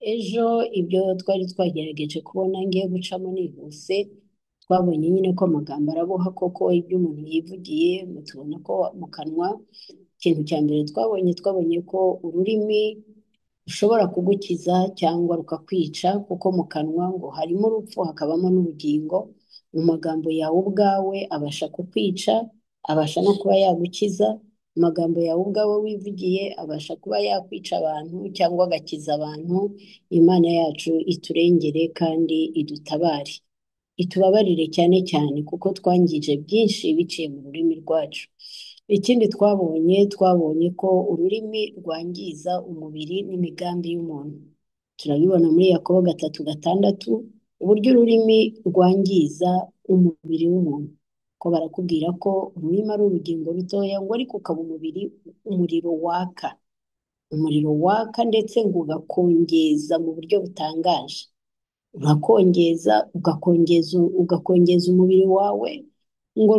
ejo ibyo twari twagerageje kubona ngiye gucamo nihuse, twabonye nyine ko amagambo araboha koko ibyo umuntu yivugiye, tubona ko mu kanwa ikintu cya mbere twabonye ko ururimi rushobora kugukiza cyangwa rukakwica, kuko mu kanwa ngo harimo urupfu hakabamo n'ubugingo. Mu magambo yawe ubwawe abasha kukwica, abasha no kuba yagukiza. Amagambo yawe ubwawe wivugiye abasha kuba yakwica abantu cyangwa agakiza abantu. Imana yacu iturengere kandi idutabare, itubabarire cyane cyane kuko twangije byinshi biciye mu rurimi rwacu. Ikindi twabonye ko ururimi rwangiza umubiri n'imigambi y'umuntu. Turabibona muri Yakobo 3:6 uburyo ururimi rwangiza umubiri w'umuntu, ko barakubwira ko ururimi ari urugingo rutoya ngo ariko ukaba umubiri umuriro waka ndetse ngo ugakongeza mu buryo butangaje. Urakongeza ugakongeza umubiri wawe, ngo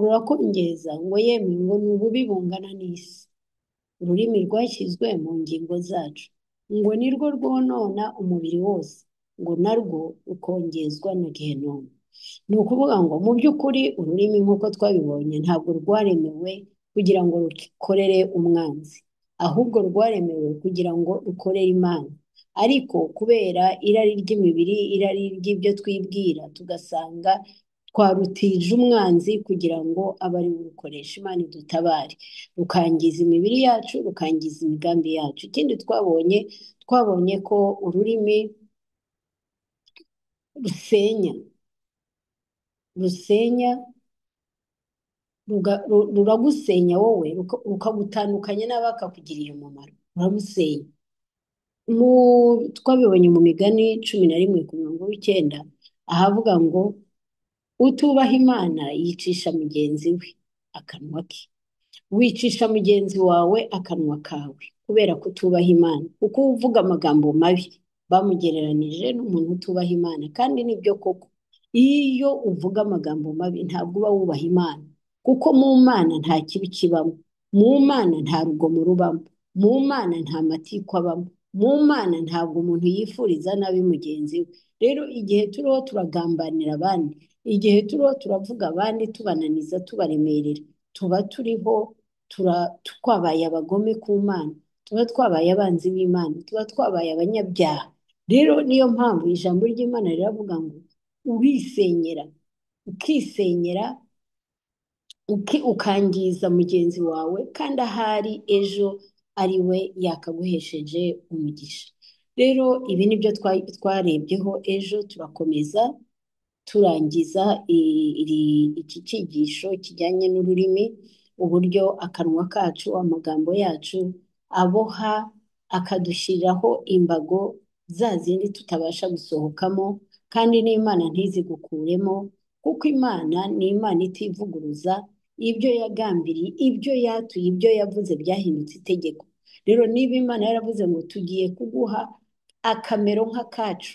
rurakongeza, ngo yemwe ngo ni ububi bungana n'isi. Ururimi rwashyizwe mu ngingo zacu, ngo nirwo rwonona umubiri wose, ngo narwo rukongezwa na gehinomu. Ni ukuvuga ngo mu by'ukuri ururimi nk'uko twabibonye ntabwo rwaremewe kugira ngo rukorere umwanzi, ahubwo rwaremewe kugira ngo rukorere Imana. Ariko kubera irari ry'imibiri, irari ry'ibyo twibwira, tugasanga twarutije umwanzi kugira ngo abe ari we urukoresha. Imana idutabare, rukangiza imibiri yacu, rukangiza imigambi yacu. Ikindi twabonye ko ururimi rusenya, ruragusenya wowe, rukagutandukanya n'abakakugiriye umumaro, ruragusenya. Twabibonye mu Migani 11:9 ahavuga ngo utubaha Imana yicisha mugenzi we akanwa ke. Wicisha mugenzi wawe akanwa kawe kubera kutubaha Imana, kuko uvuga amagambo mabi bamugereranije n'umuntu utubaha Imana. Kandi nibyo koko, iyo uvuga amagambo mabi ntabwo uba wubaha Imana, kuko mu Mana nta kibi kibamo, mu Mana nta rugomo rubamo, mu Mana nta matiku abamo, mu Mana ntabwo umuntu yifuriza nabi mugenzi we. Rero igihe turiho turagambanira abandi, igihe turiho turavuga abandi tubananiza, tubaremerera, tuba turiho twabaye abagome ku Mana, tuba twabaye abanzi b'Imana, tuba twabaye abanyabyaha. Rero niyo mpamvu ijambo ry'Imana riravuga ngo urisenyera, ukisenyera, ukangiza mugenzi wawe, kandi ahari ejo ari we yakaguhesheje umugisha. Rero ibi ni byo twarebyeho ejo. Turakomeza turangiza iki cyigisho kijyanye n'ururimi, uburyo akanwa kacu, amagambo yacu aboha, akadushyiriraho imbago za zindi tutabasha gusohokamo, kandi n'Imana ntizigukuremo, kuko Imana ni Imana itivuguruza. Ibyo yagambiriye, ibyo yatuye, ibyo yavuze byahindutse itegeko. Rero niba Imana yaravuze ngo tugiye kuguha akamero nk'akacu,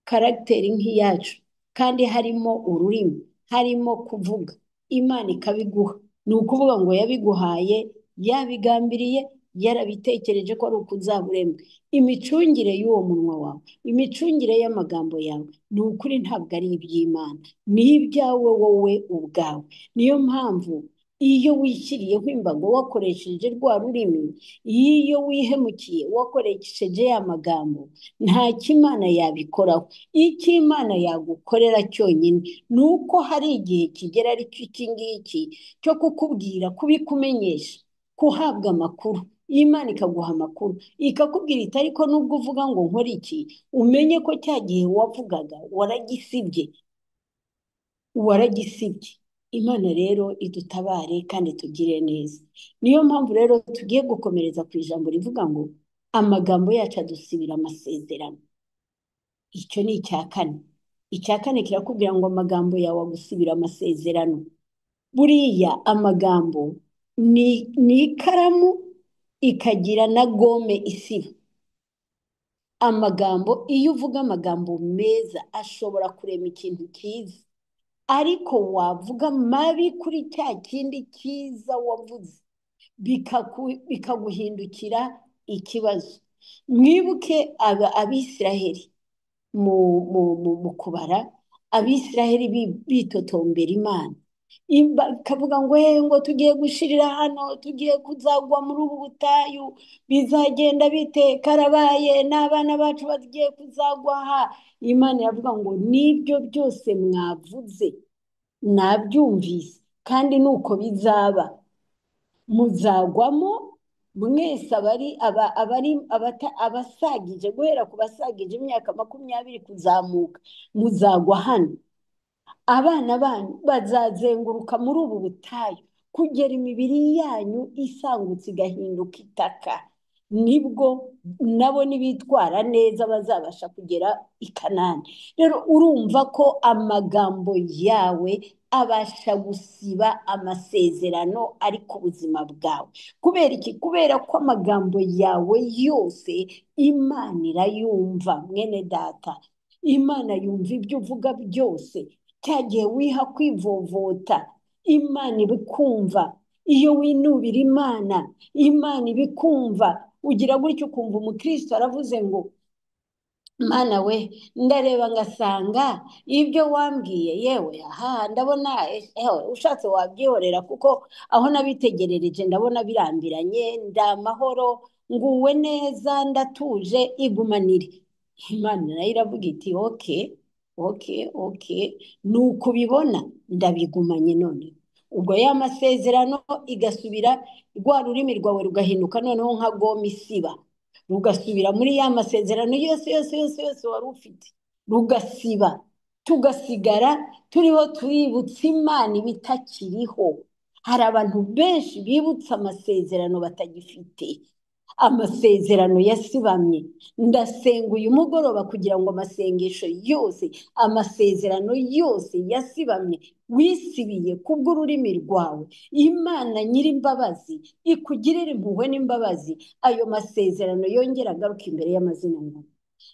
karagiteri nk'iyacu, kandi harimo ururimi, harimo kuvuga, Imana ikabiguha, ni ukuvuga ngo yabiguhaye, yabigambiriye, yarabitekereje ko ari ukuzaburemwe. Imicungire y'uwo munwa wawe, imicungire y'amagambo yawe, ni ukuri ntabwo ari iby'Imana, ni ibyawe wowe ubwawe. Niyo mpamvu iyo wishyiriyeho imbago wakoresheje rwa rurimi, iyo wihemukiye wakoresheje ya magambo, nta cy'Imana yabikoraho. icyo Imana yagukorera cyonyine ni uko hari igihe kigera ari cyo iki ngiki cyo kukubwira, kubikumenyesha, kuhabwa amakuru. Imana ikaguha amakuru, ikakubwira iti ariko nubwo uvuga ngo nkore iki, umenye ko cya gihe wavugaga waragisibye. Imana rero idutabare kandi tugire neza. Niyo mpamvu rero tugiye gukomereza ku ijambo rivuga ngo amagambo yacu adusibira amasezerano. Icyo ni icya kane kirakubwira ngo amagambo yawe agusibira amasezerano. Buriya amagambo ni ikaramu ikagira na gome isiba. Amagambo, iyo uvuga amagambo meza ashobora kurema ikintu cyiza, ariko wavuga mabi kuri cya kindi cyiza wavuze bikaguhindukira ikibazo. mwibuke abisiraheli mu kubara, abisiraheli bitotombera Imana, ikavuga ngo ngo tugiye gushirira hano, tugiye kuzagwa muri ubu butayu, bizagenda bite, karabaye n'abana bacu bagiye kuzagwa aha. Imana iravuga ngo nibyo byose mwavuze nabyumvise, kandi nuko bizaba, muzagwamo mwese, abasagije, guhera ku basagije imyaka 20 kuzamuka, muzagwa hano. Abana banyu bazazenguruka muri ubu butayu kugera imibiri yanyu isangutse igahinduka itaka, nibwo nabo nibitwara neza bazabasha kugera i Kanani. Rero urumva ko amagambo yawe abasha gusiba amasezerano ari ku buzima bwawe. Kubera iki? Kubera ko amagambo yawe yose Imana irayumva. Mwene data, Imana yumva ibyo uvuga byose. Cyagiye wiha kwivovota, Imana ibikumva. Iyo winubira Imana, Imana ibikumva. Ugira gutyo ukumva umukristo aravuze ngo Mana we, ndareba ngasanga ibyo wambwiye, yewe ndabona ushatse wabyihorera, kuko aho nabitegerereje ndabona birambiranye, ndamahoro, nguwe neza, ndatuje, igumanire. Imana nayo iravuga iti okay, nuko ubibona, ndabigumanye none. Ubwo ya masezerano igasubira, rwa rurimi rwawe rugahinduka noneho nka goma isiba, rugasubira muri ya masezerano yose wari ufite, rugasiba, tugasigara turiho tuributsa Imana ibitakiriho. Hari abantu benshi bibutsa amasezerano batagifite, amasezerano yasibamye. Ndasenga uyu mugoroba kugira ngo amasengesho yose, amasezerano yose yasibamye, wisibiye kubw'ururimi rwawe, Imana nyir'imbabazi ikugirire impuhwe n'imbabazi, ayo masezerano yongera agaruka imbere y'amazina yawe.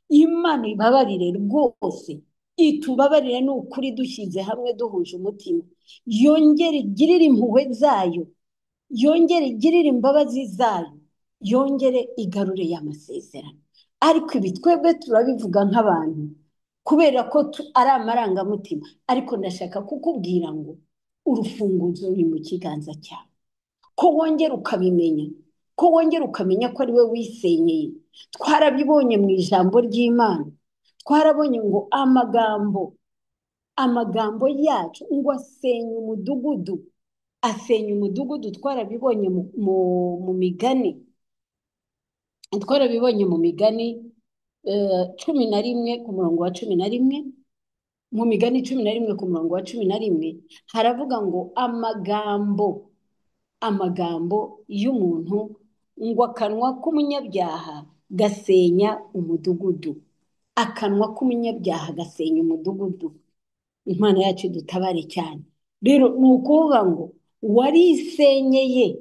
Imana ibabarire rwose, itubabarire ni ukuri, dushyize hamwe duhuje umutima, yongere igirire impuhwe zayo, yongere igirire imbabazi zayo, yongere igarure y'amasezerano. Ariko ibi twebwe turabivuga nk'abantu kubera ko ari amarangamutima, ariko ndashaka kukubwira ngo urufunguzo ruri mu kiganza cyawe, ko wongera ukabimenya, ko wongera ukamenya ko ari we wisenyeye. Twarabibonye mu ijambo ry'Imana, twarabonye ngo amagambo yacu ngo asenya umudugudu, asenya umudugudu. Twarabibonye mu migani, twarabibonye mu migani 11 ku murongo wa 11. Mu migani 11 ku murongo wa 11 haravuga ngo amagambo y'umuntu ngo akanwa k'umunyabyaha gasenya umudugudu, akanwa k'umunyabyaha gasenya umudugudu. Imana yacu dutabare cyane. Rero ni ukuvuga ngo warisenyeye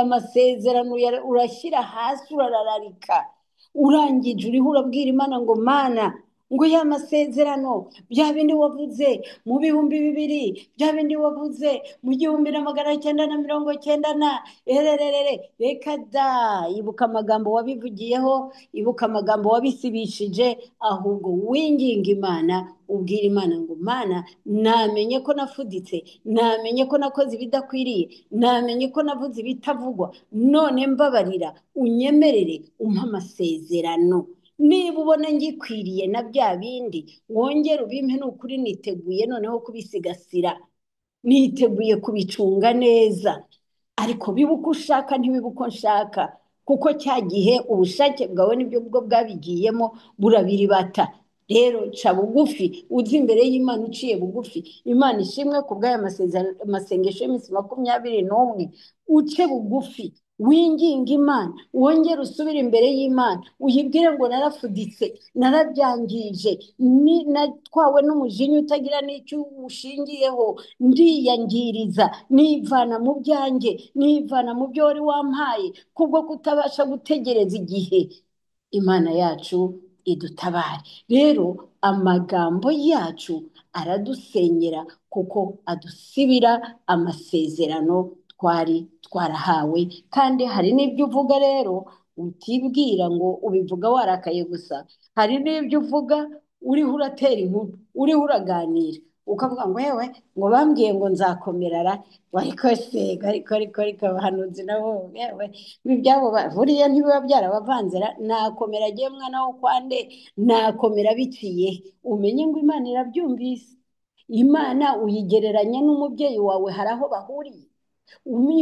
amasezerano, urashyira hasi, urarararika, urangije uriho urabwira Imana ngo Mana, ngo ya masezerano, bya bindi wavuze mu 2000, bya bindi wavuze mu 1990, reka da, ibuka amagambo wabivugiyeho, ibuka amagambo wabisibishije, ahubwo winginga Imana, ubwira Imana ngo Mana, namenye ko nafuditse, namenye ko nakoze ibidakwiriye, namenye ko navuze ibitavugwa, none mbabarira, unyemerere, umpa amasezerano. Niba ubona ngikwiriye na bya bindi, wongere ubimpe, n'ukuri niteguye noneho kubisigasira, niteguye kubicunga neza. Ariko bibuka ushaka, ntibibuka nshaka, kuko cya gihe ubushake bwawe nibyo bwo bwabigiyemo, burabiribata. Rero ca bugufi, uzi imbere y'Imana uciye bugufi. Imana ishimwe ku bw'aya masengesho y'iminsi 21, uce bugufi, winginga Imana, wongere usubire imbere y'Imana, uyibwire ngo narafuditse, narabyangije, natwawe n'umujinya utagira n'icyo ushingiyeho, ndiyangiriza, nivana mu byanjye, nivana mu byo wari wampaye, kubwo kutabasha gutegereza igihe. Imana yacu idutabare. Rero amagambo yacu aradusenyera, kuko adusibira amasezerano twari twarahawe. Kandi hari n'ibyo uvuga rero utibwira ngo ubivuga warakaye gusa, hari n'ibyo uvuga uriho uratera inkuru, uriho uraganira, ukavuga ngo yewe ngo bambwiye ngo nzakomerara, ariko se ariko abahanuzi nabo yewe ibyabo buriya ntibiba byarabavanzira, nakomera agiye mwana wo kwande, nakomera biciye, umenye ngo Imana irabyumvise. Imana uyigereranya n'umubyeyi wawe, hari aho bahuriye.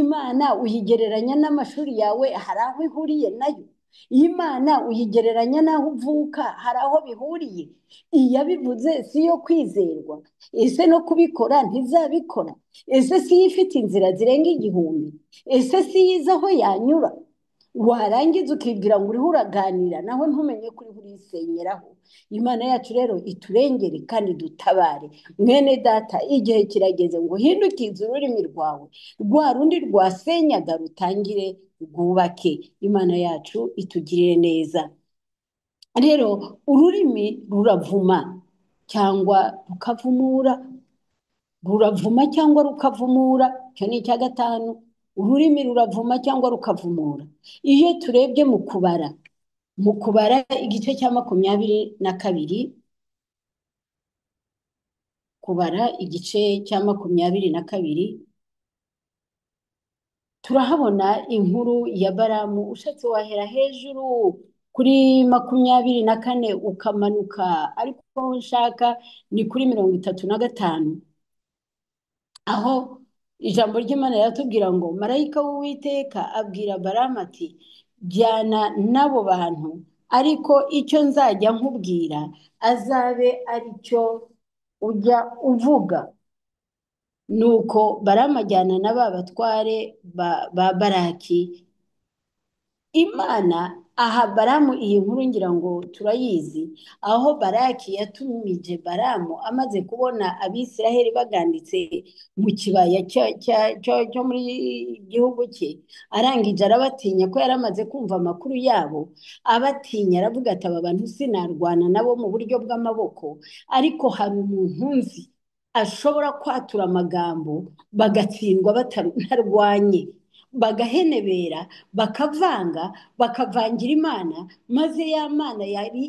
Imana uyigereranya n'amashuri yawe, hari aho ihuriye nayo. Imana uyigereranya n'aho uvuka, hari aho bihuriye. Iyo abivuze si iyo kwizerwa? Ese no kubikora ntizabikora? Ese si yo ifite inzira zirenga 1000? Ese si yo izi aho yanyura? Warangiza ukibwira ngo uriho uraganira, naho ntumenye ko uriho urisenyeraho. Imana yacu rero iturengere kandi dutabare. Mwene data, igihe kirageze ngo uhindukize ururimi rwawe, rwa rundi rwasenyaga rutangire rwubake. Imana yacu itugirire neza. Rero ururimi ruravuma cyangwa rukavumura, ruravuma cyangwa rukavumura, icyo ni icya gatanu. Ururimi ruravuma cyangwa rukavumura. Iyo turebye mu kubara igice cya 22, kubara igice cya 22, turahabona inkuru ya Baramu. Ushatse wahera hejuru kuri 24 ukamanuka, ariko aho nshaka ni kuri 35, aho ijambo ry'Imana riratubwira ngo marayika w'Uwiteka abwira Baramu ati jyana n'abo bantu, ariko icyo nzajya nkubwira azabe ari cyo ujya uvuga. Nuko Baramu ajyana na ba batware ba Baraki. Imana aha Baramu iyi nkuru ngira ngo turayizi, aho Baraki yatumije Baramu amaze kubona Abisiraheli baganditse mu kibaya cyo muri gihugu cye, arangije arabatinya ko yaramaze kumva amakuru yabo, abatinya aravuga ati aba bantu sinarwana nabo mu buryo bw'amaboko, ariko hari umuntu nzi ashobora kwatura amagambo bagatsindwa batarwanye, bagahenebera, bakavanga, bakavangira Imana, maze ya Mana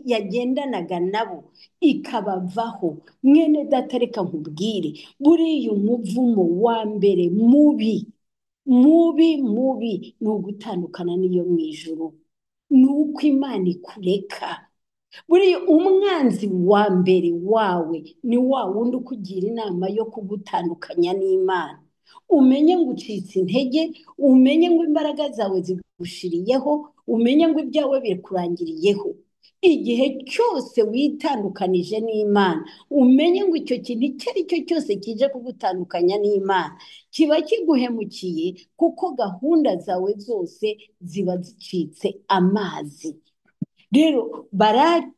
yagendanaga nabo ikabavaho. Mwene data, reka nkubwire, buriya umuvumo wa mbere mubi ni ugutandukana n'iyo mu ijuru, ni uko Imana ikureka. Buriya umwanzi wa mbere wawe ni wa wundi ukugira inama yo kugutandukanya n'Imana. Umenye ngo ucitse intege, umenye ngo imbaraga zawe zigushiriyeho, umenye ngo ibyawe bikurangiriyeho. Igihe cyose witandukanije n'Imana, umenye ngo icyo kintu icyo ari cyo cyose kije kugutandukanya n'Imana kiba kiguhemukiye, kuko gahunda zawe zose ziba zicitse amazi. Rero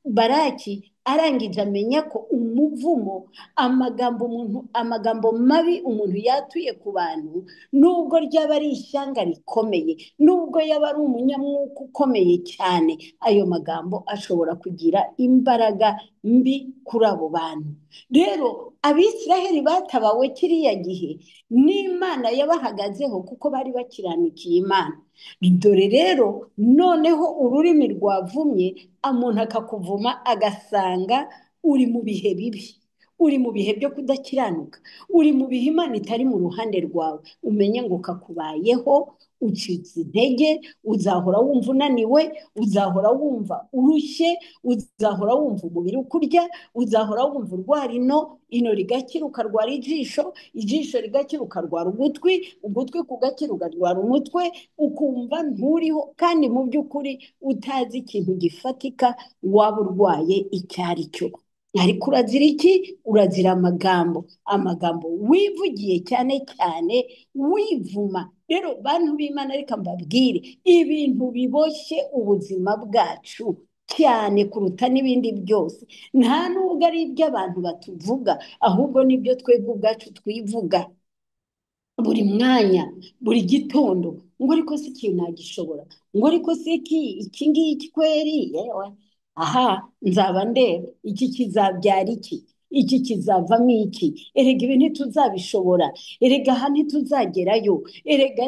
Baraki arangije amenya ko umuvumo, amagambo mabi umuntu yatuye ku bantu, nubwo ryaba ari ishyanga rikomeye, nubwo yaba ari umunyamwuka ukomeye cyane, ayo magambo ashobora kugira imbaraga mbi kuri abo bantu. Rero Abisiraheli batabawe kiriya gihe n'Imana yabahagazeho, kuko bari bakiranikiye Imana. Dore rero noneho ururimi rwavumye, umuntu akakuvuma agasanga uri mu bihe bibi, uri mu bihe byo kudakiranuka, uri mu bihe Imana itari mu ruhande rwawe, umenye ngo kakubayeho, ucitse intege, uzahora wumva unaniwe, uzahora wumva urushye, uzahora wumva umubiri ukurya, uzahora wumva urwara ino rigakira ukarwara ijisho rigakira ukarwara ugutwi kugakira ukarwara umutwe, ukumva nturiho, kandi mu by'ukuri utazi ikintu gifatika waba urwaye icyo ari cyo. Ariko urazira iki? Urazira amagambo wivugiye, cyane cyane wivuma. Rero bantu b'Imana, reka mbabwire, ibintu biboshye ubuzima bwacu cyane kuruta n'ibindi byose, nta nubwo ari iby'abantu batuvuga, ahubwo nibyo twebwe ubwacu twivuga buri mwanya, buri gitondo, ngo ariko si ikintu nagishobora, ngo ariko si iki ngiki kweri, yewe aha nzaba ndeba iki kizabyara iki, iki kizavamo iki, erega ibi ntituzabishobora, erega aha ntituzagerayo, erega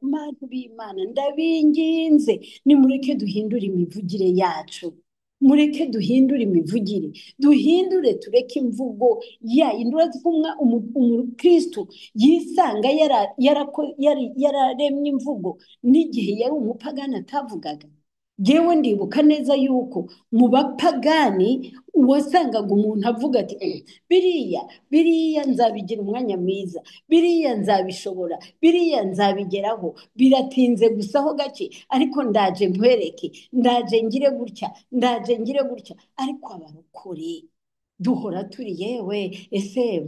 bantu b'Imana ndabinginze nimureke duhindure imivugire yacu, mureke duhindure imivugire, duhindure tureke imvugo urazi ko umukristo yisanga yararemye imvugo n'igihe yari umupagani atavugaga. Yewe ndibuka neza yuko mu bapagani wasangaga umuntu avuga ati biriya nzabigira umwanya mwiza, biriya nzabishobora, biriya nzabigeraho, biratinze gusa ho gake, ariko ndaje nkwereke, ndaje ngire gutya, ariko abarokore duhora turi yewe ese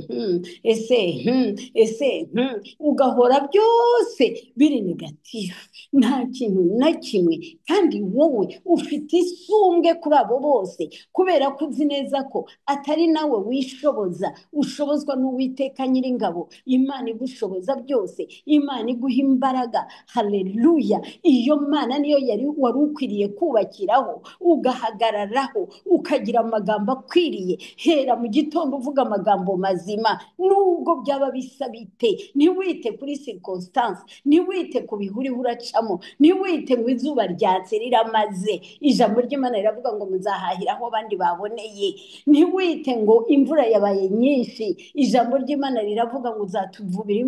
ugahora byose biri negatifu, nta kintu na kimwe, kandi wowe ufite isumbwe kuri abo bose, kubera ko uzi neza ko atari nawe wishoboza, ushobozwa n'Uwiteka Nyiringabo, Imana igushoboza byose, Imana iguha imbaraga. Haleluya! Iyo Mana niyo wari ukwiriye kubakiraho, ugahagararaho, ukagira amagambo akwiriye. Hera mu gitondo uvuga amagambo mazima, nubwo byaba bisa bite. Ntiwite kuri circumstance, ntiwite ku bihuri uracamo, ntiwite ngo izuba ryatse riramaze. Ijambo ry'Imana riravuga ngo muzahahira aho abandi baboneye. Ntiwite ngo imvura yabaye nyinshi, ijambo ry'Imana riravuga ngo azatuvubira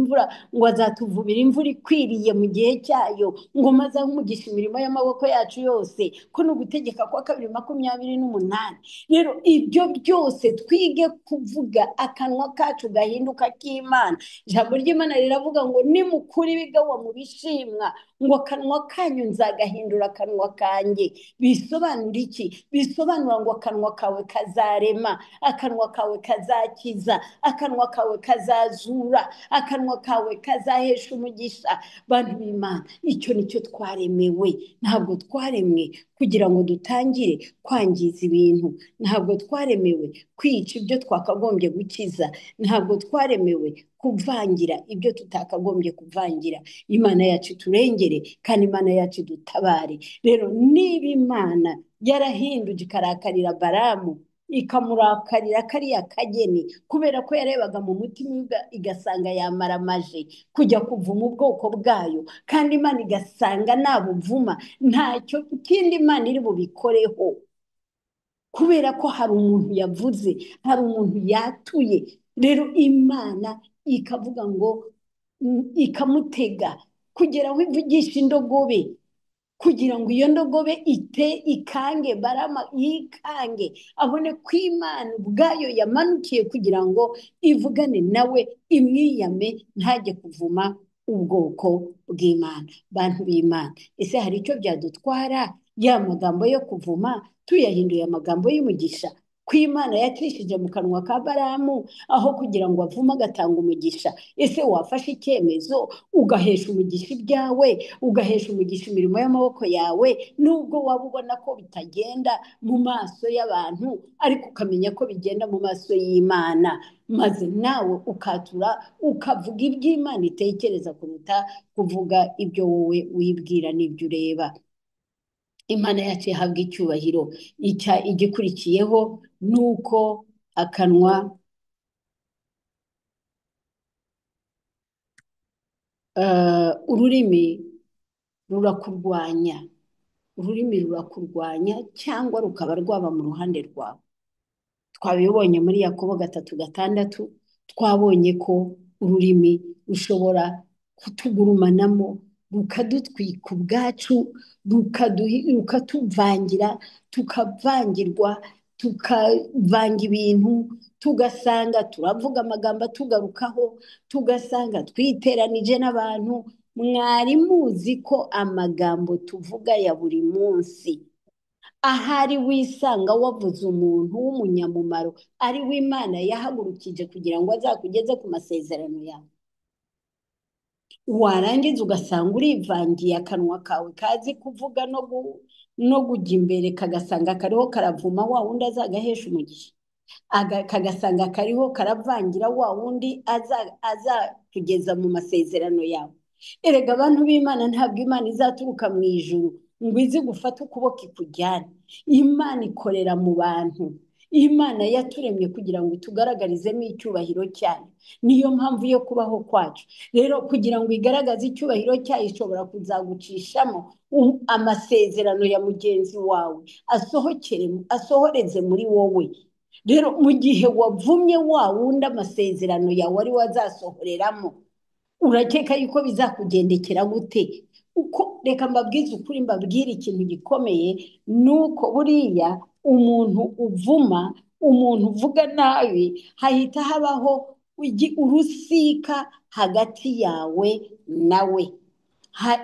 imvura ikwiriye mu gihe cyayo, ngo maze umugisha imirimo y'amaboko yacu yose, ko no gutegeka kwa 2:28. Rero ibyo byose twige kuvuga, akanwa kacu gahinduka k'Imana. Ijambo ry'Imana riravuga ngo nimukura ibigawa mu bishimwa, ngo akanwa kanyu nzagahindura akanwa kanjye. Bisobanura iki? Bisobanura ngo akanwa kawe kazarema, akanwa kawe kazakiza, akanwa kawe kazazura, akanwa kawe kazahesha umugisha. Bantu b'Imana, icyo nicyo twaremewe. Ntabwo twaremwe kugira ngo dutangire kwangiza ibintu, ntabwo twaremewe kwica ibyo twakagombye gukiza, ntabwo twaremewe kuvangira ibyo tutakagombye kuvangira. Imana yacu turengere, kandi Imana yacu dutabare. Rero niba Imana yarahinduje ikarakarira Balamu, ikamurakarira kariya kageni, kubera ko yarebaga mu mutima igasanga yamaramaje kujya kuvuma ubwoko bwayo, kandi Imana igasanga nabuvuma ntacyo kindi Imana iri bubikoreho, kubera ko hari umuntu yavuze, hari umuntu yatuye. Rero Imana ikavuga ngo ikamutega kugera aho ivugisha indogobe, kugira ngo iyo ndogobe ikange Balamu, yikange abone ko Imana ubwayo yamanukiye kugira ngo ivugane nawe, imwiyame, ntajye kuvuma ubwoko bw'Imana. Bantu b'Imana, ese hari icyo byadutwara ya magambo yo kuvuma tuyahinduye amagambo y'umugisha, ko Imana yacishije mu kanwa ka Balamu aho kugira ngo avume agatanga umugisha? Ese wafashe icyemezo ugahesha umugisha ibyawe, ugahesha umugisha imirimo y'amaboko yawe, nubwo waba ubona ko bitagenda mu maso y'abantu, ariko ukamenya ko bigenda mu maso y'Imana, maze nawe ukatura ukavuga iby'Imana itekereza kuruta kuvuga ibyo wowe wibwira n'ibyo ureba. Imana yacu ihabwa icyubahiro. Igikurikiyeho ni uko akanwa ururimi rurakurwanya, cyangwa rukaba rwaba mu ruhande rwawe. Twabibonye muri Yakobo 3:6, twabonye ko ururimi rushobora kutugurumanamo, rukadutwika ubwacu, rukatuvangira, tukavangirwa, tukavanga ibintu, tugasanga turavuga amagambo atugarukaho, tugasanga twiteranije n'abantu. Mwari muzi ko amagambo tuvuga ya buri munsi, ahari wisanga wavuze umuntu w'umunyamumaro, ari we Imana yahagurukije kugira ngo azakugeze ku masezerano yawe, warangiza ugasanga urivangiye, akanwa kawe kazi kuvuga no kujya imbere kagasanga kariho karavuma wa wundi azagahesha umugisha, kagasanga kariho karavangira wa wundi azakugeza mu masezerano yawe. Erega abantu b'Imana, ntabwo Imana izaturuka mu ijuru ngo izi gufata ukuboko ikujyane. Imana ikorera mu bantu, Imana yaturemye kugira ngo itugaragarizemo icyubahiro cyayo, niyo mpamvu yo kubaho kwacu. Rero kugira ngo igaragaze icyubahiro cyayo ishobora kuzagucishamo amasezerano ya mugenzi wawe asohoreze muri wowe. rero mu gihe wavumye wa wundi amasezerano yawe ari wazasohoreramo, urakeka yuko bizakugendekera gute? Reka mbabwize ukuri, mbabwire ikintu gikomeye, ni uko buriya umuntu uvuma, umuntu uvuga nabi, hahita habaho urusika hagati yawe nawe,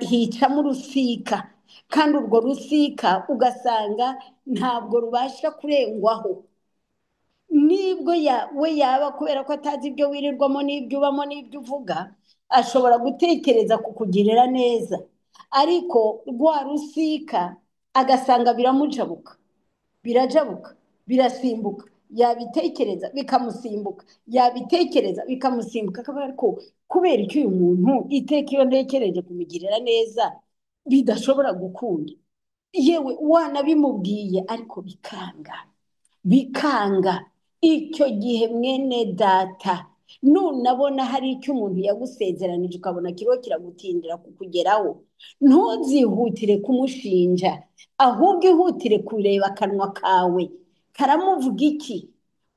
hicamo urusika, kandi urwo rusika ugasanga ntabwo rubasha kurengwaho. Nibwo we yaba kubera ko atazi ibyo wirirwamo n'ibyo ubamo n'ibyo uvuga, ashobora gutekereza kukugirira neza, ariko rwa rusika agasanga biramujabuka, birasimbuka, yabitekereza bikamusimbuka, yabitekereza bikamusimbuka, akaba ariko kubera icyo uyu muntu iteka iyo ntekereje kumugirira neza bidashobora gukunda, yewe wanabimubwiye ariko bikanga. Icyo gihe mwene data, nunabona hari icyo umuntu yagusezeranije ukabona kiriho kiragutindira kukugeraho, ntuzihutire kumushinja, ahubwo ihutire kureba akanwa kawe karamuvuga iki,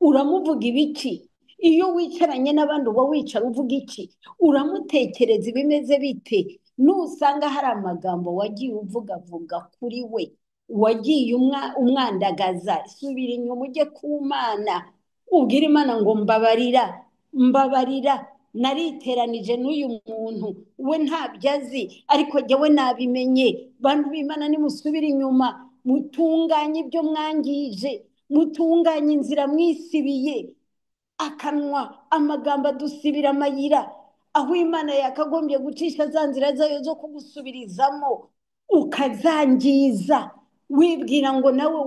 uramuvuga ibiki. Iyo wicaranye n'abandi uba wicara uvuga iki, uramutekereza ibimeze bite. Nusanga hari amagambo wagiye uvuga kuri we, wagiye umwandagaza, subira inyuma ujye ku Mana, ubwire Imana ngo mbabarira, nariteranije n'uyu muntu, we ntabyo azi ariko jyewe nabimenye. Bantu b'Imana, nimusubire inyuma, mutunganye ibyo mwangije, mutunganye inzira mwisibiye. Akanwa, amagambo adusibira amayira, aho Imana yakagombye gucisha za nzira zayo zo kugusubirizamo ukazangiza, wibwira ngo nawe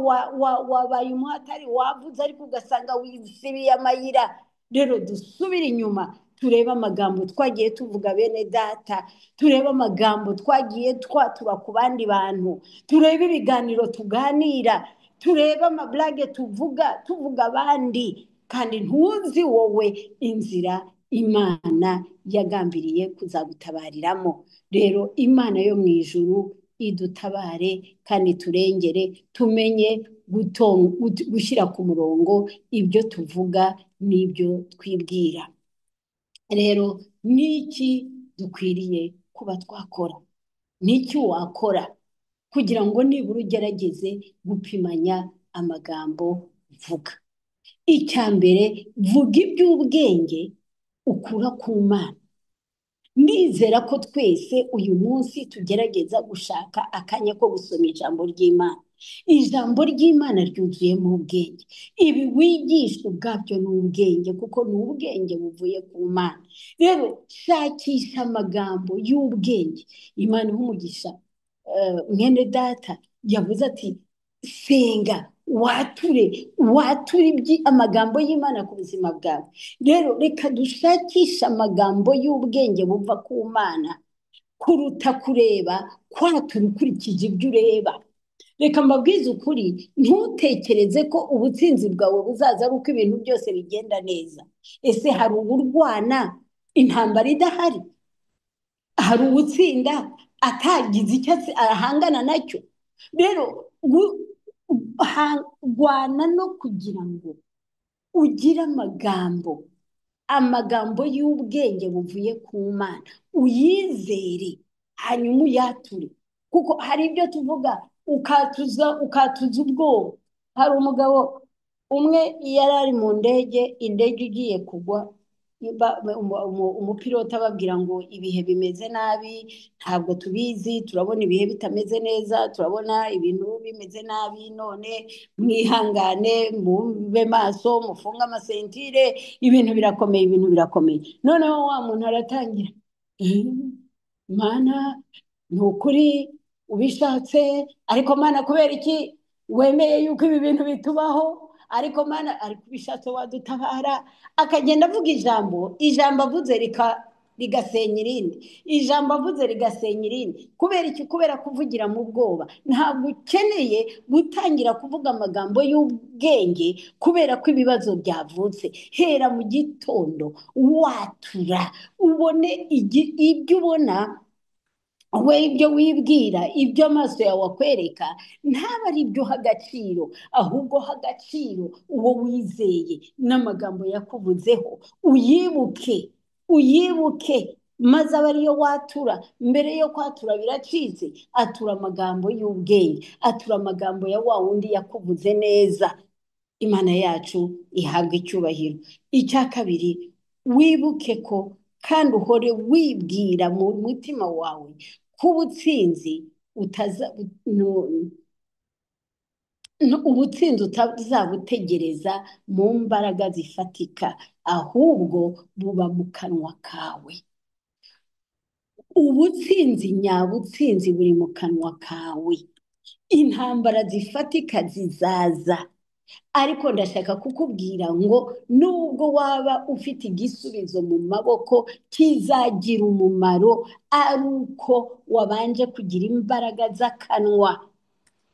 wabaye umuhatari, wavuze ariko ugasanga wisibiye amayira. Rero dusubire inyuma, turebe amagambo twagiye tuvuga bene data, turebe amagambo twagiye twatura ku bandi bantu, turebe ibiganiro tuganira, turebe amablage tuvuga abandi, kandi ntuzi wowe inzira Imana yagambiriye kuzagutabariramo. Rero Imana yo mu ijuru idutabare kandi turengere, tumenye gushyira ku murongo ibyo tuvuga n'ibyo twibwira. Rero niki dukwiriye kuba twakora? Niki wakora kugira ngo nibura ugerageze gupimanya amagambo uvuga? Icya mbere, vuga iby'ubwenge ukura ku Mana. Ndizera ko twese uyu munsi tugerageza gushaka akanya ko gusoma ijambo ry'Imana. Ijambo ry'Imana ryuzuyemo ubwenge, ibi wigishwa ubwabyo ni ubwenge, kuko ni ubwenge buvuye ku Mana. Rero shakisha amagambo y'ubwenge. Imana ihumugisha mwene data yavuze ati senga, wature amagambo y'Imana ku buzima bwawe. Rero reka dushakishe amagambo y'ubwenge buva ku Mana, kuruta kureba kwatura ukurikije ibyo ureba. Reka mbabwize ukuri, ntutekereze ko ubutsinzi bwawe buzaza ari uko ibintu byose bigenda neza. Ese hari uburwana intambara idahari? Hari uwutsinda atagize icyo ahangana nacyo? Rero rwana no kugira ngo ugire amagambo y'ubwenge buvuye ku Mana, uyizere hanyuma uyature, kuko hari ibyo tuvuga ukatuza ubwoba. Hari umugabo umwe yari ari mu ndege igiye kugwa, umupiloti ababwira ngo ibihe bimeze nabi, ntabwo tubizi, turabona ibihe bitameze neza, turabona ibintu bimeze nabi, none mwihangane, mube maso, mufunge amasentire, ibintu birakomeye. Noneho wa muntu aratangira, Mana ni ukuri ubishatse, ariko Mana kubera iki wemeye yuko ibi bintu bitubaho? Ariko Mana, ariko ubishatse wadutabara. Akagenda avuga ijambo avuze rigasenya irindi, ijambo avuze rigasenya irindi. Kubera iki? Kubera kuvugira mu bwoba. Ntabwo ukeneye gutangira kuvuga amagambo y'ubwenge kubera ko ibibazo byavutse. Hera mu gitondo watura, ubone ibyo ubona, we ibyo wibwira, ibyo amaso yawe akwereka ntabwo ari ibyo uha agaciro, ahubwo ha agaciro uwo wizeye n'amagambo yakuvuzeho. Uyibuke maze aba ariyo watura. Mbere yo kwatura biracitse, atura amagambo y'ubwenge, atura amagambo ya wa wundi yakuvuze neza. Imana yacu ihabwa icyubahiro. Icya kabiri, wibuke ko kandi uhore wibwira mu mutima wawe ko ubutsinzi utazabutegereza mu mbaraga zifatika, ahubwo buba mu kanwa kawe. Ubutsinzi nyabutsinzi buri mu kanwa kawe. Intambara zifatika zizaza, ariko ndashaka kukubwira ngo nubwo waba ufite igisubizo mu maboko, kizagira umumaro ari uko wabanje kugira imbaraga z'akanwa.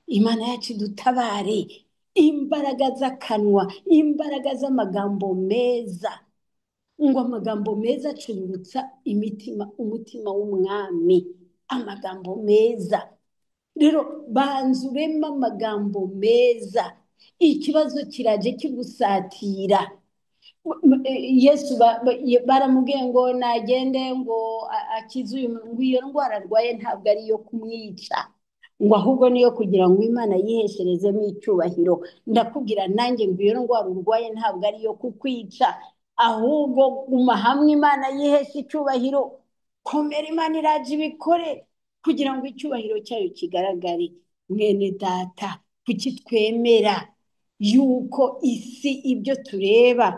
Imana yacu dutabare, imbaraga z'akanwa, imbaraga z'amagambo meza. Ngo amagambo meza acururutsa umutima w'umwami. Amagambo meza rero, banza urema amagambo meza. Ikibazo kiraje kigusatira. Yesu baramubwiye ngo nagende ngo akize uyu muntu, ngo iyo ndwara arwaye ntabwo ari iyo kumwica, ngo ahubwo niyo kugira ngo Imana yihesherezemo icyubahiro. Ndakubwira nanjye ngo iyo ndwara urwaye ntabwo ari iyo kukwica, ahubwo guma hamwe Imana yiheshe icyubahiro. Komera, Imana iraje ibikore kugira ngo icyubahiro cyayo kigaragare. Mwene data, kuki twemera yuko isi ibyo tureba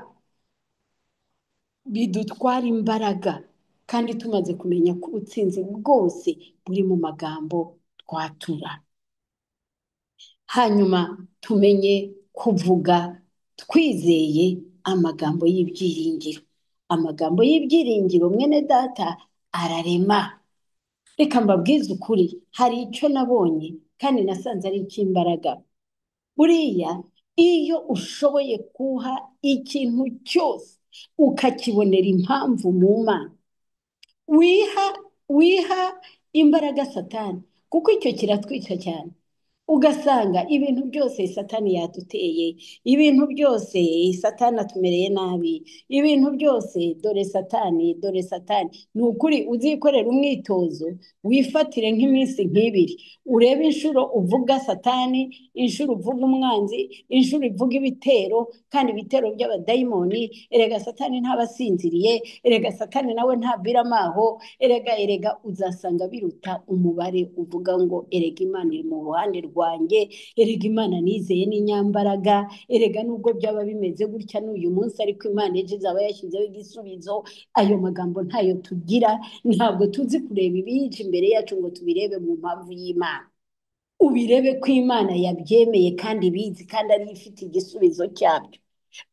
bidutwara imbaraga, kandi tumaze kumenya ko ubutsinzi bwose buri mu magambo twatura? Hanyuma tumenye kuvuga twizeye amagambo y'ibyiringiro. Amagambo y'ibyiringiro, mwene data, ararema. Reka mbabwize ukuri, hari icyo nabonye kandi nasanze ari icy'imbaraga. Buriya iyo ushoboye kuha ikintu cyose ukakibonera impamvu mu Mana, wiha imbaraga Satani, kuko icyo kiratwica cyane. Ugasanga ibintu byose Satani yaduteye, ibintu byose Satani atumereye nabi, ibintu byose dore Satani. Ni ukuri uzikorera umwitozo, wifatire nk'iminsi nk'ibiri, urebe inshuro uvuga Satani, inshuro uvuga umwanzi, inshuro uvuga ibitero, kandi ibitero by'abadayimoni. Erega Satani ntabasinziriye, erega Satani nawe ntabira amaho, erega uzasanga biruta umubare uvuga ngo erega Imana iri mu ruhande rwanjye, erega Imana nizeye n'inyambaraga, erega nubwo byaba bimeze gutya n'uyu munsi, ariko Imana ejo izaba yashyizeho igisubizo. Ayo magambo ntayo tugira. Ntabwo tuzi kureba ibiyije imbere yacu ngo tubirebe mu mpamvu y'Imana. Ubirebe ko Imana yabyemeye kandi ibizi, kandi ariyo ifite igisubizo cyabyo.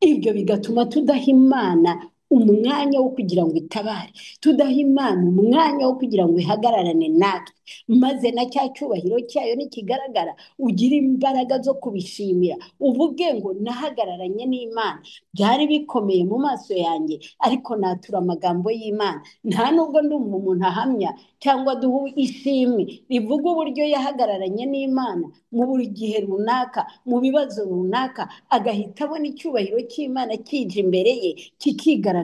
Ibyo bigatuma tudaha Imana umwanya wo kugira ngo itabare, tudaha Imana umwanya wo kugira ngo ihagararane natwe, maze na cya cyubahiro cyayo nikigaragara ugire imbaraga zo kubishimira, uvuge ngo nahagararanye n'Imana. Byari bikomeye mu maso yanjye, ariko natura amagambo y'Imana. Nta nubwo ndumva umuntu ahamya cyangwa duha ishimwe rivuga uburyo yahagararanye n'Imana mu buri gihe runaka, mu bibazo runaka, agahita abona icyubahiro cy'Imana kije imbere ye kikigaragaza.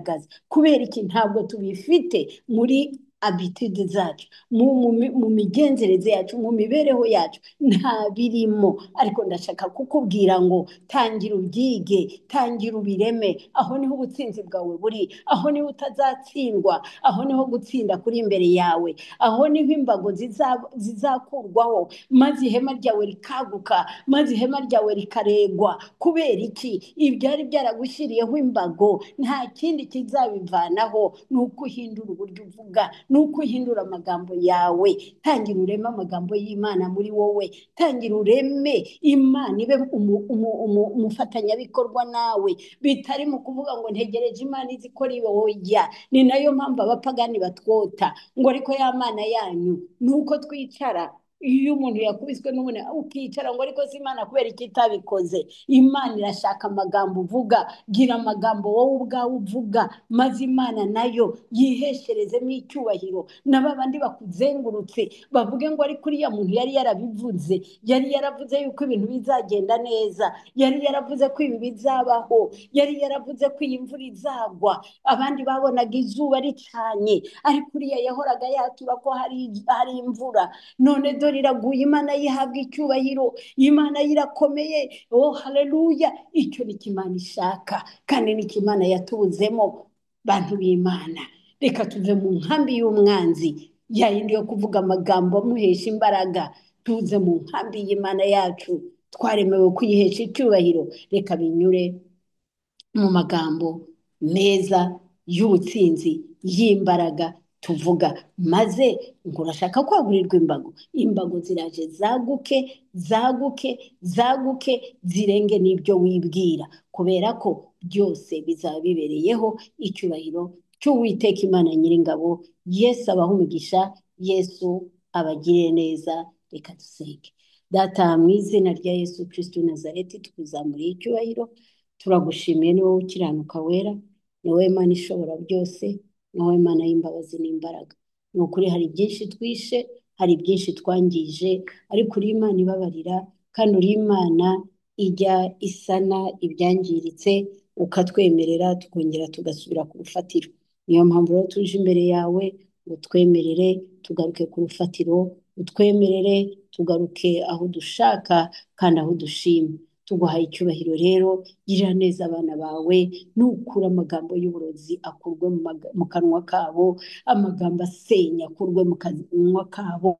Kubera iki? Ntabwo tubifite muri habitude zacu, mu migenzereze yacu, mu mibereho yacu, nta birimo. Ariko ndashaka kukubwira ngo tangira ubyige, tangira ubireme. Aho niho ubutsinzi bwawe buri, aho niho utazatsindwa, aho niho gutsinda kuri imbere yawe, aho niho imbago zizakurwaho, maze ihema ryawe rikaguka, maze ihema ryawe rikaregwa. Kubera iki? Ibyari byaragushyiriyeho imbago nta kindi kizabivanaho, ni uko uhindura uburyo uvuga, ni uko uhindura amagambo yawe. Tangira ureme amagambo y'Imana muri wowe, tangira ureme Imana ibe umufatanyabikorwa nawe, bitari mu kuvuga ngo ntegereje Imana izi ko ari oya. Ni nayo mpamvu abapagani batwota ngo ariko ya Mana yanyu ni uko twicara. Iyo umuntu yakubiswe n'umuntu ukicara ngo ariko si Imana kubera iki itabikoze. Imana irashaka amagambo uvuga, gira amagambo wowe ubwawe uvuga, maze Imana nayo yihesherezemo icyubahiro. Na babandi bakuzengurutse bavuge ngo ariko uriya muntu yari yarabivuze, yari yaravuze yuko ibintu bizagenda neza, yari yaravuze ko ibi bizabaho, yari yaravuze ko iyi mvura izagwa. Abandi babonaga izuba ricanye ariko uriya yahoraga yatura ko hari imvura. None dore iraguye, Imana yihabwa icyubahiro, Imana irakomeye. Oh haleluya! Icyo ni Imana ishaka kandi ni Imana yatubuzemo. Bantu b'Imana, reka tuve mu nkambi y'umwanzi yayindi yo kuvuga amagambo amuhesha imbaraga, tuze mu nkambi y'Imana yacu twaremewe kuyihesha icyubahiro. Reka binyure mu magambo meza y'ubutsinzi y'imbaraga tuvuga, maze ngo urashaka kwagurirwa imbago ziraje zaguke zaguke zaguke zirenge n'ibyo wibwira, kubera ko byose bizaba bibereyeho icyubahiro cy'Uwiteka Imana Nyiringabo. Yesu abaha umugisha, Yesu abagirire neza. Reka dusenge. Data, mu izina rya Yesu Kristo w'i Nazareti, tukuzamuriye icyubahiro, turagushimiye. Ni wowe ukiranuka wera, ni wowe Mana ishobora byose, ni wowe Mana y'imbabazi n'imbaraga. Ni ukuri hari byinshi twishe, hari byinshi twangije, ariko uri Imana ibabarira kandi uri Imana ijya isana ibyangiritse, ukatwemerera tukongera tugasubira ku rufatiro. Niyo mpamvu rero tuje imbere yawe ngo twemerere tugaruke ku rufatiro, utwemerere tugaruke aho dushaka kandi aho dushima. Tuguhaye icyubahiro rero, girira neza abana bawe, nukura amagambo y'uburozi akurwe mu kanwa kabo, amagambo asenya akurwe mu kanwa kabo,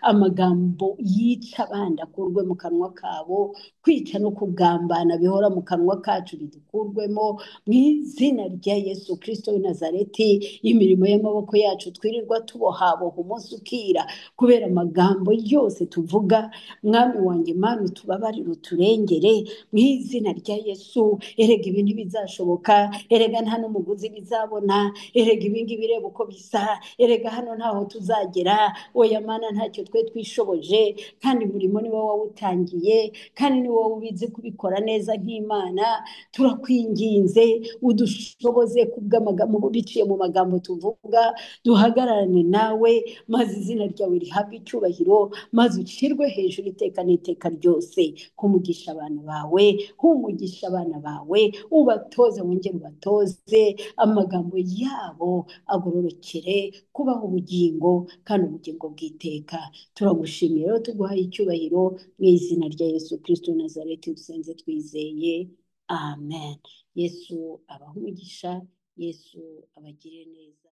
amagambo yica abandi akurwe mu kanwa kabo, kwica no kugambana bihora mu kanwa kacu bidukurwemo, mu izina rya Yesu Kristo w'i Nazareti. Imirimo y'amaboko yacu twirirwa tubohaboha umunsi ukira kubera amagambo yose tuvuga, Mwami wanjye Mana utubabarire uturengere mu izina rya Yesu. Erega ibi ntibizashoboka, erega nta n'umuguzi bizabona, erega ibingibi bireba uko bisa, erega hano ntaho tuzagera. Oya Mana, ntacyo twe twishoboje, kandi umurimo ni wowe wawutangiye kandi ni wowe ubizi kubikora neza nk'Imana. Turakwinginze udushoboze biciye mu magambo tuvuga, duhagararane nawe, maze izina ryawe rihabwe icyubahiro, maze ushyirwe hejuru iteka n'iteka ryose. Humugisha abantu bawe, humugisha abana bawe, ubatoze, wongere ubatoze amagambo yabo agororokere kubaho ubugingo kandi ubugingo bw'iteka. Turagushimiye rero, tuguhaye icyubahiro mu izina rya Yesu Kristo w'i Nazareti dusenze twizeye, amen. Yesu abahe umugisha, Yesu abagire neza.